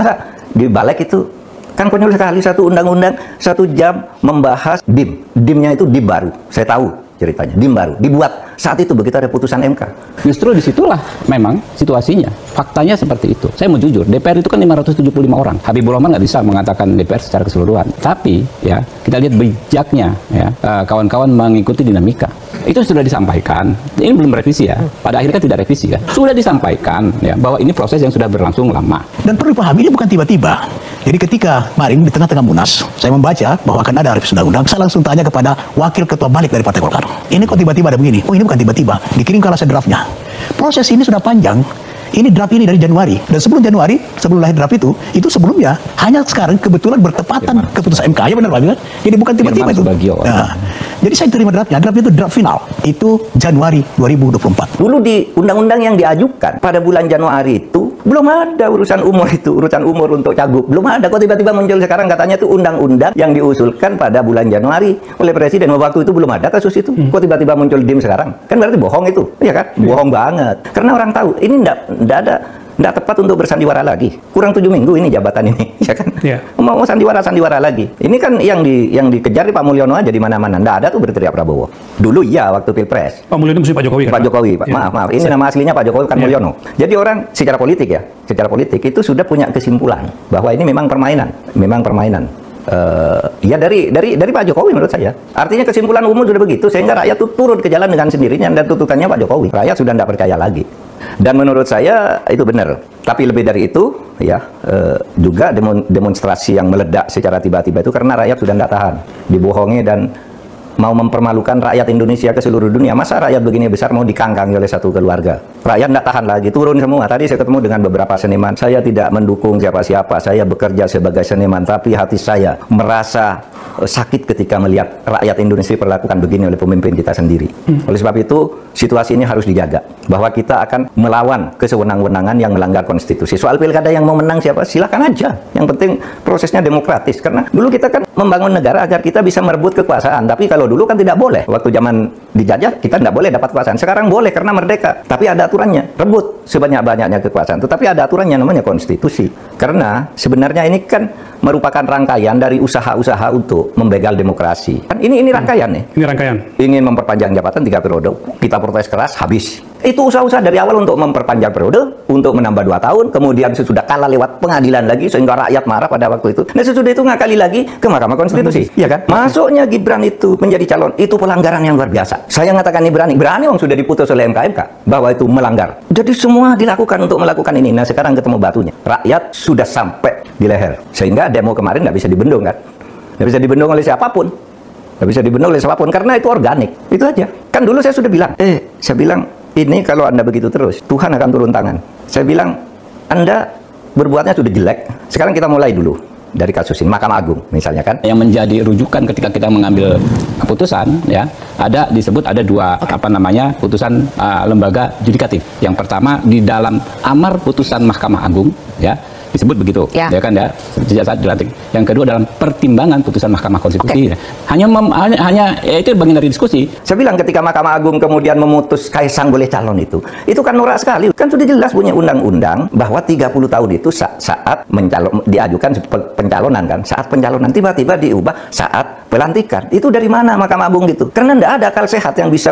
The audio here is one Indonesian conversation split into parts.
Masa di balik itu kan konyol sekali, satu undang-undang 1 jam membahas DIM. DIM-nya itu DIM baru. Saya tahu ceritanya, DIM baru dibuat saat itu begitu ada putusan MK. Justru disitulah memang situasinya, faktanya seperti itu. Saya mau jujur, DPR itu kan 575 orang. Habibur Rahman nggak bisa mengatakan DPR secara keseluruhan. Tapi ya kita lihat bijaknya ya kawan-kawan mengikuti dinamika. Itu sudah disampaikan. Ini belum revisi ya. Pada akhirnya kan tidak revisi kan. Sudah disampaikan ya bahwa ini proses yang sudah berlangsung lama. Dan perlu dipahami ini bukan tiba-tiba. Jadi ketika kemarin di tengah-tengah Munas, saya membaca bahwa akan ada revisi undang-undang, saya langsung tanya kepada wakil ketua balik dari Partai Golkar. Ini kok tiba-tiba ada begini? Oh, ini bukan tiba-tiba. Dikirim kalau saya draftnya. Proses ini sudah panjang. Ini draft ini dari Januari. Dan sebelum Januari, sebelum lahir draft itu sebelumnya. Hanya sekarang kebetulan bertepatan keputusan MK. Ya benar Pak. Jadi bukan tiba-tiba itu. Nah, jadi saya terima draftnya. Draft itu draft final. Itu Januari 2024. Dulu di undang-undang yang diajukan pada bulan Januari itu belum ada urusan umur itu, urusan umur untuk cagup. Belum ada. Kok tiba-tiba muncul sekarang katanya itu undang-undang yang diusulkan pada bulan Januari oleh Presiden. Waktu itu belum ada kasus itu. Kok tiba-tiba muncul DIM sekarang? Kan berarti bohong itu. Iya kan? Bohong banget. Karena orang tahu ini tidak tepat untuk bersandiwara lagi. Kurang 7 minggu ini jabatan ini, ya kan? Yeah. Mau sandiwara lagi. Ini kan yang dikejar di Pak Mulyono aja di mana-mana. Nggak ada tuh berteriak Prabowo. Dulu iya waktu Pilpres. Pak Mulyono mesti Pak Jokowi kan? Pak Jokowi, Pak. Yeah. Maaf. Ini nama aslinya Pak Jokowi kan Mulyono. Jadi orang secara politik itu sudah punya kesimpulan bahwa ini memang permainan. Ya dari Pak Jokowi menurut saya. Artinya kesimpulan umum sudah begitu sehingga rakyat tuh turun ke jalan dengan sendirinya dan tuntutannya Pak Jokowi. Rakyat sudah tidak percaya lagi. Dan menurut saya itu benar. Tapi lebih dari itu ya juga demonstrasi yang meledak secara tiba-tiba itu karena rakyat sudah tidak tahan dibohongi dan mau mempermalukan rakyat Indonesia ke seluruh dunia. Masa rakyat begini besar mau dikangkangi oleh satu keluarga? Rakyat tidak tahan lagi, turun semua. Tadi saya ketemu dengan beberapa seniman. Saya tidak mendukung siapa-siapa. Saya bekerja sebagai seniman, tapi hati saya merasa sakit ketika melihat rakyat Indonesia diperlakukan begini oleh pemimpin kita sendiri. Oleh sebab itu, situasi ini harus dijaga. Bahwa kita akan melawan kesewenang-wenangan yang melanggar konstitusi. Soal pilkada yang mau menang siapa? Silakan aja. Yang penting prosesnya demokratis. Karena dulu kita kan membangun negara agar kita bisa merebut kekuasaan. Tapi kalau dulu kan tidak boleh. Waktu zaman dijajah, kita tidak boleh dapat kekuasaan. Sekarang boleh karena merdeka. Tapi ada aturannya. Rebut sebanyak-banyaknya kekuasaan. Tetapi ada aturannya namanya konstitusi. Karena sebenarnya ini kan merupakan rangkaian dari usaha-usaha untuk membegal demokrasi. Kan ini rangkaian nih. Ini rangkaian. Ingin memperpanjang jabatan 3 periode. Kita protes keras, habis. Itu usaha-usaha dari awal untuk memperpanjang periode, untuk menambah 2 tahun, kemudian sesudah kalah lewat pengadilan lagi, sehingga rakyat marah pada waktu itu. Nah sesudah itu ngakali lagi ke Mahkamah Konstitusi, ya kan? Masuknya Gibran itu menjadi calon, itu pelanggaran yang luar biasa. Saya mengatakan ini berani yang sudah diputus oleh MK bahwa itu melanggar. Jadi semua dilakukan untuk melakukan ini. Nah sekarang ketemu batunya. Rakyat sudah sampai di leher, sehingga demo kemarin nggak bisa dibendung kan? Nggak bisa dibendung oleh siapapun. Nggak bisa dibendung oleh siapapun, karena itu organik. Itu aja. Kan dulu saya sudah bilang, ini kalau Anda begitu terus, Tuhan akan turun tangan. Saya bilang, Anda berbuatnya sudah jelek. Sekarang kita mulai dulu dari kasus ini, Mahkamah Agung misalnya kan. Yang menjadi rujukan ketika kita mengambil keputusan ya, disebut ada 2 putusan lembaga yudikatif. Yang pertama di dalam amar putusan Mahkamah Agung ya, disebut begitu ya kan ya, sejak saat dilantik. Yang kedua dalam pertimbangan putusan Mahkamah Konstitusi. Hanya itu bagian dari diskusi. Saya bilang ketika Mahkamah Agung kemudian memutus Kaisang boleh calon itu kan norak sekali. Kan sudah jelas punya undang-undang bahwa 30 tahun itu saat diajukan pencalonan kan, saat pencalonan tiba-tiba diubah saat pelantikan. Itu dari mana Mahkamah Agung gitu? Karena tidak ada akal sehat yang bisa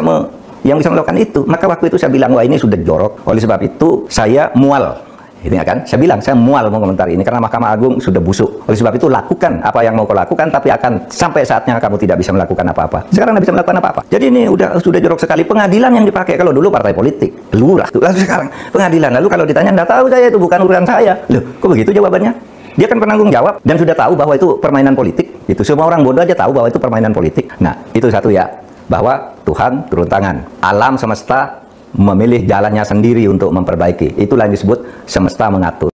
melakukan itu. Maka waktu itu saya bilang, wah ini sudah jorok. Oleh sebab itu saya mual. Ini kan, saya bilang saya mual mengomentari ini karena Mahkamah Agung sudah busuk. Oleh sebab itu lakukan apa yang mau kau lakukan, tapi akan sampai saatnya kamu tidak bisa melakukan apa-apa. Sekarang tidak bisa melakukan apa-apa. Jadi ini sudah jorok sekali. Pengadilan yang dipakai kalau dulu partai politik, lurah. Lalu sekarang pengadilan. Lalu kalau ditanya, tidak tahu saya, itu bukan urusan saya. Loh, kok begitu jawabannya? Dia kan penanggung jawab dan sudah tahu bahwa itu permainan politik. Itu semua orang bodoh aja tahu bahwa itu permainan politik. Nah, itu satu ya, bahwa Tuhan turun tangan. Alam semesta memilih jalannya sendiri untuk memperbaiki. Itulah yang disebut semesta mengatur.